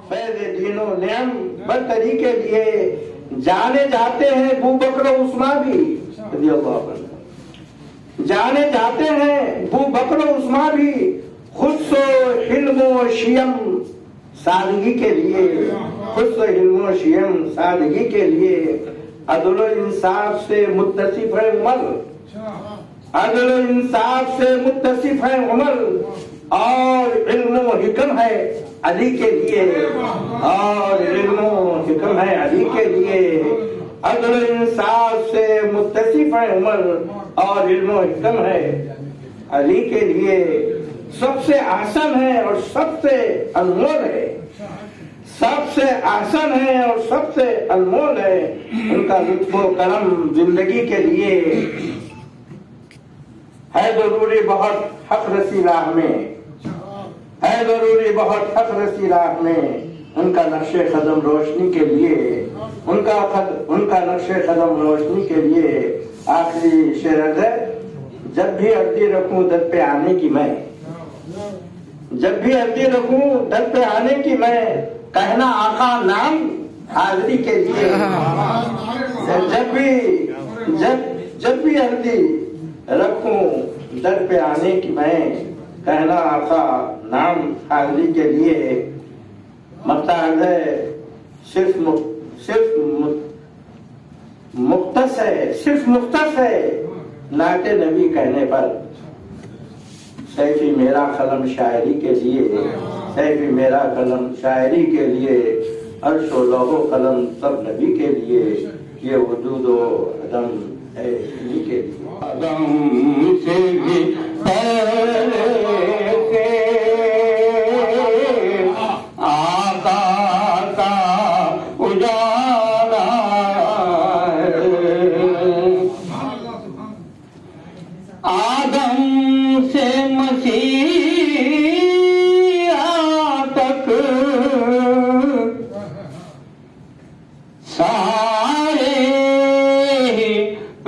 فیض دین و نعم برتری کے لیے جانے جاتے ہیں ابو بکر و عثمان بھی رضی اللہ عنہ، جانے جاتے ہیں ابو بکر و عثمان بھی خود و حلم و شیم سادگی کے لیے، خود و حلم و شیم سادگی کے لیے عدل و انصاف سے متصف ہے عمر، عدل و انصاف سے متصف ہے عمر، اور علم و حکم ہے علی کے لیے، اور علم و حکم ہے علی کے لیے، عدل و انصاف سے متصف ہے عمر، اور علم و حکم ہے علی کے لیے، سب سے احسن ہے اور سب سے انمول ہے، سب سے احسن ہے اور سب سے انمول ہے، ان کا لطف و کرم زندگی کے لیے ہے ضروری بہت حق رسی راہ میں، ہے ضروری بہت حق رسی راہ میں، ان کا نقش قدم روشنی کے لیے، ان کا نقش قدم روشنی کے لیے آخری شعر ہے، جب بھی عرضی رکھوں در پہ آنے کی میں، جب بھی عرضی رکھوں در پہ آنے کی میں، کہنا آقا نام حاضری کے لیے، جب بھی عرضی رکھوں در پہ آنے کی میں، کہنا آقا نام حاضری کے لیے، مقصد ہے صرف مختص ہے نعت نبی کہنے پر، سیفی میرا قلم شاعری کے لیے، سیفی میرا قلم شاعری کے لیے، عرش و لوح و قلم سب نبی کے لیے، یہ وجود و عدم ہے انہی کے لیے۔ عدم سے بھی پہلے سے آقا کا اجالا ہے، آدم سے مسیح تک سارے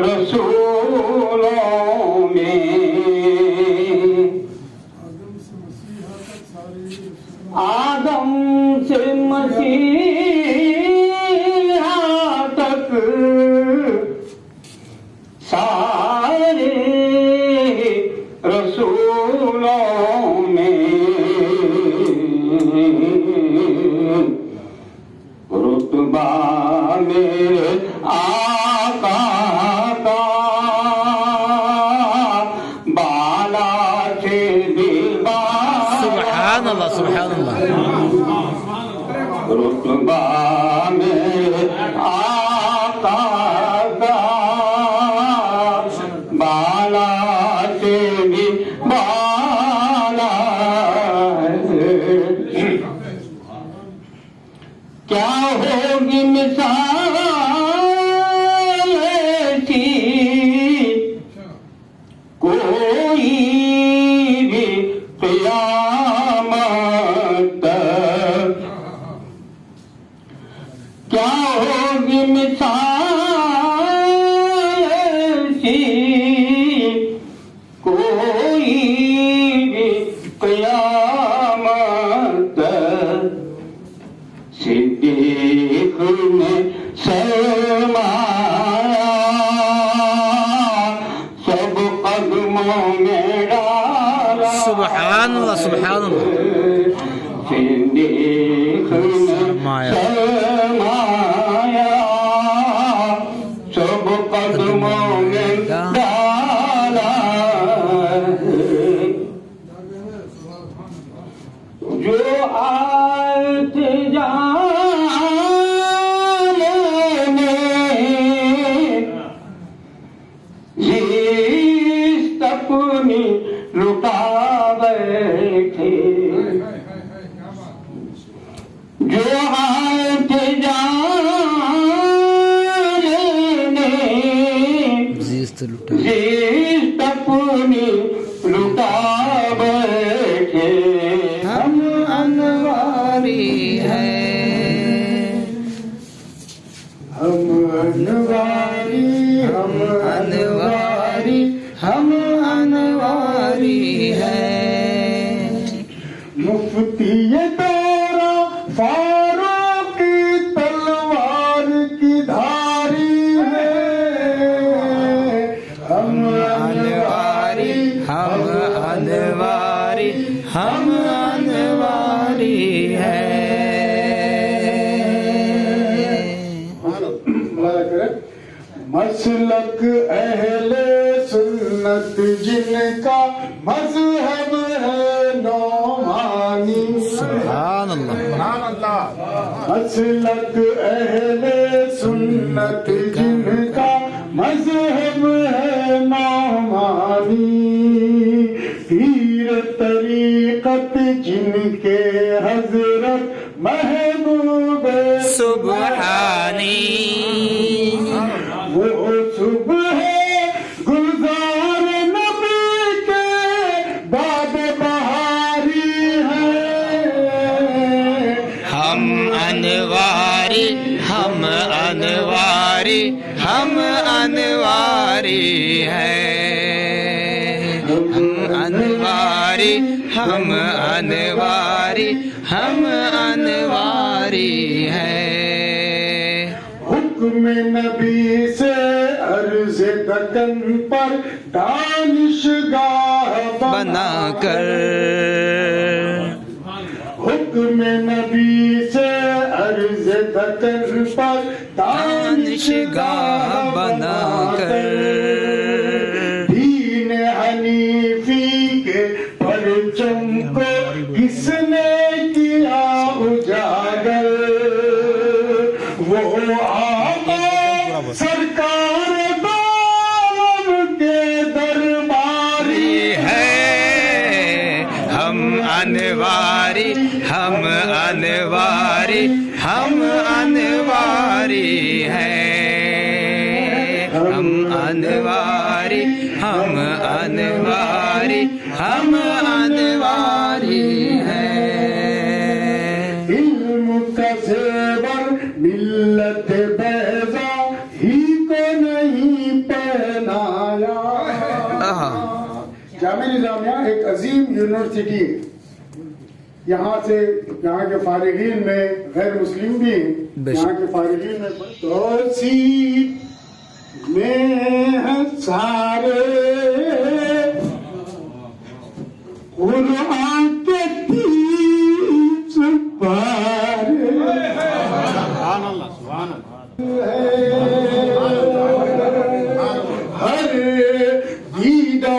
رسولوں میں، آدم سے مسیح تک سارے رسولوں میں، رتبہ میرے آقا کا بالا سے بھی بالا، سبحان اللہ سبحان اللہ، رتبہ میرے آقا کا بالا سے بھی بالا ہے، کیا ہوگی مثال ایسی کوئی بھی قیامت تک، کیا ہوگی مثال ایسی کوئی بھی قیامت تک، صدیق نے سرمایا سب قدموں میں ڈالا، سبحان اللہ سبحان اللہ، صدیق نے سرمایا سب قدموں میں ڈالا، جو آئے تھے زیست اپنی لٹا بیٹھے، جو آئے تھے زیست لٹا، زیست اپنی لٹا بیٹھے، ہم انواری ہے، ہم انواری، ہم انواری، ہم انواری ہے، مفتی دورہ فاروق کی تلوار کی دھاری ہے ہم انواری ہم انواری ہم انواری ہے مسلک اہل سنت جن کا مذہب ہے نعمانی سبحان اللہ مسلک اہل سنت جن کا مذہب ہے نعمانی پیر طریقت جن کے حضرت محبوب سبحانی وہ صبح گلزار نبی کے باد بہاری ہے ہم انواری ہم انواری ہم انواری ہے ہم انواری ہم انواری ہم انواری ہے حکم نبی سے عرض دکن پر دانشگاہ بنا کر حکم نبی سے عرض دکن پر دانشگاہ بنا کر دین حنیفی کے پرچم کو کس نے کیا اجاگر وہ آقا سرکار دارم کے درباری ہے ہم انواری ہم انواری ہم انواری ہے ہم انواری ہم انواری ہم انواری ہے علم کا زیور ملت بیضا ہی کو نہیں پہنایا جامعہ نظامیہ ایک عظیم یونیورسٹی ہے یہاں سے یہاں کے فارغین میں غیر مسلم بھی ہیں یہاں کے فارغین میں توسیع میں ہیں سارے قرآن کے 30 پارے ہر دیدہ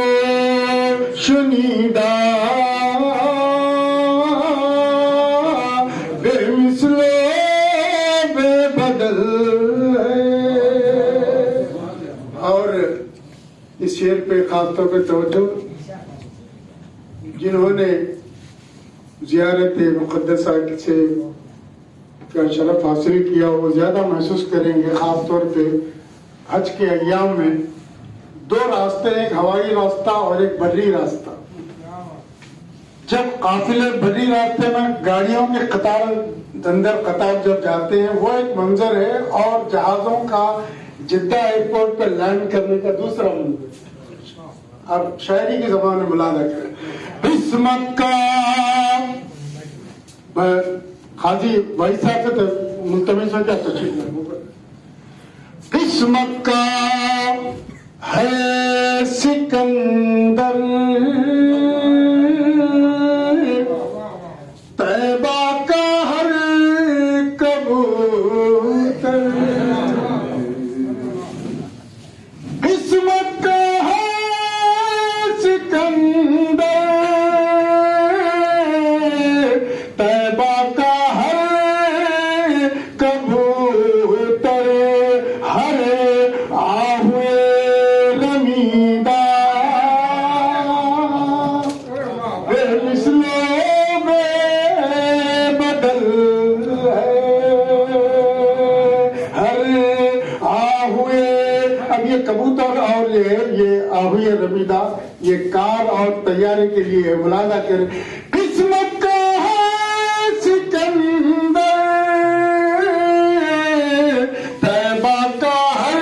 شنیدہ بے مثل بے بدل اور اس شعر پہ خاص طور پہ توجہ جنہوں نے زیارت مقدسہ سے کا شرف حاصل کیا وہ زیادہ محسوس کریں گے خاص طور پہ حج کے ایام میں 2 راستے ایک ہوائی راستہ اور ایک بری راستہ جب قافلے بری راستے میں گاڑیوں کے قطار اندر قطار جب جاتے ہیں وہ ایک منظر ہے اور جہازوں کا جدہ ایئرپورٹ پہ لینڈ کرنے کا دوسرا منظر اب شاعری کی زبان میں ملاحظہ کریں اس مکہ حاجی بھائی صاحب سے ملتمس ہو کیا تشریف قسمت کا ہے سکندر طیبہ کا ہر کبوتر قسمت کا ہے سکندر طیبہ کا ہر کبوتر ہر آہوے رمیدہ بے مثل بے بدل ہے ہر آہوے اب یہ کبوتر اور یہ آہوے رمیدہ یہ کار اور طیارے کے لیے ملاحظہ کریں قسمت کا ہے سکندر طیبہ کا ہر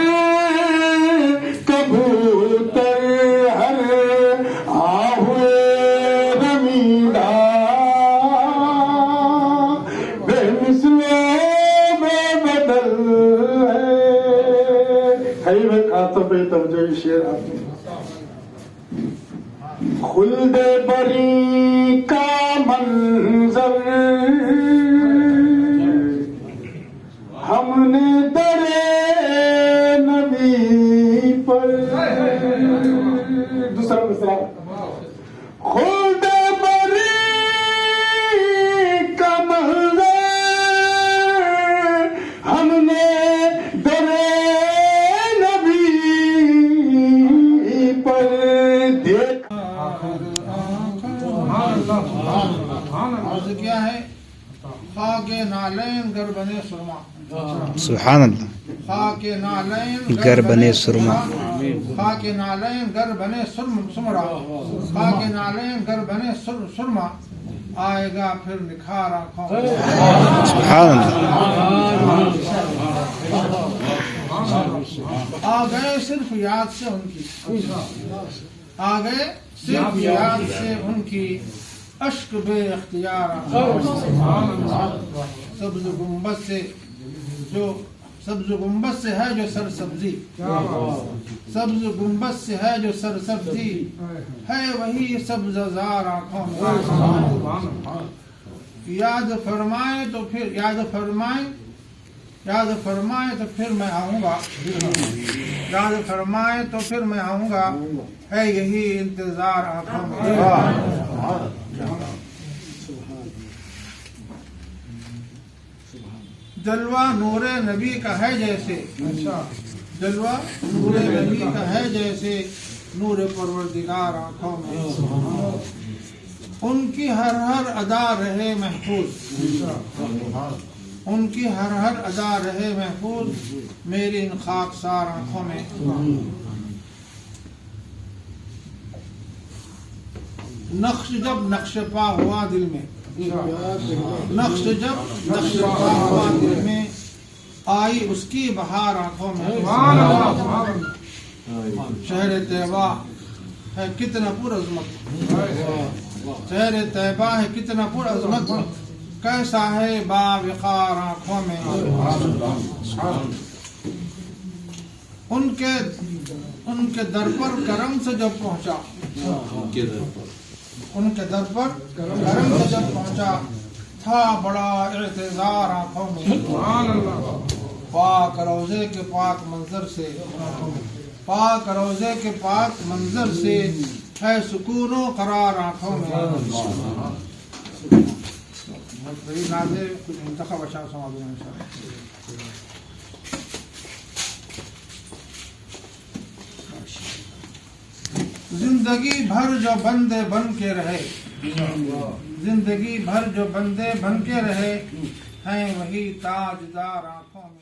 کبوتر ہر آہوے رمیدہ بے صحیح میں کھاتوں پہ توجہ شعر آتے ہیں. خلد بری کا منظر ہم نے درے نبی پر. دوسرا مصرع. خلد بری کا منظر ہم نے درے نبی پر دیکھا. عرض کیا ہے خاک نالین گر بنے سرما. سبحان اللہ. خاک نالین گر بنے سرما. خاک نالین گر بنے سمرا. خاک نالین گر بنے سرما. آئے گا پھر نکھار آنکھوں میں. سبحان اللہ. آ گئے صرف یاد سے ان کی. آ گئے صرف یاد سے ان کی اشک بے اختیار. سبز گنبد سے جو سبز گنبد سے ہے جو سر سبزی. سبز گنبد سے ہے جو سر سبزی ہے وہی سبز زار آنکھوں میں. یاد فرمائے تو پھر یاد فرمائے تو پھر میں آؤں گا. یاد فرمائے تو پھر میں آؤں گا ہے یہی انتظار آنکھوں میں. جلوہ نور نبی کا ہے جیسے. جلوہ نور نبی کا ہے جیسے نور پروردگار آنکھوں میں. ان کی ہر ہر ادا رہے محفوظ. ان کی ہر ہر ادا رہے محفوظ میری ان خاکسار آنکھوں میں. نقش جب نقش پا ہوا دل میں. نقش جب نقش پا ہوا دل میں آئی اس کی بہار آنکھوں میں. شہر طیبہ ہے کتنا پر عظمت. شہر طیبہ ہے کتنا پر عظمت کیسا ہے باوقار آنکھوں میں. ان کے در پر کرم سے جب پہنچا. ان کے در پر کرم سے جب پہنچا تھا بڑا اعتذار آنکھوں میں. پاک روزے کے پاک منظر سے پاک روزے کے پاک منظر سے ہے سکون و قرار آنکھوں میں. کچھ منتخب اشعار سنا دوں انشاءاللہ. زندگی بھر جو بندے بن کے رہے. زندگی بھر جو بندے بن کے رہے ہیں وہی تاجدار آنکھوں میں.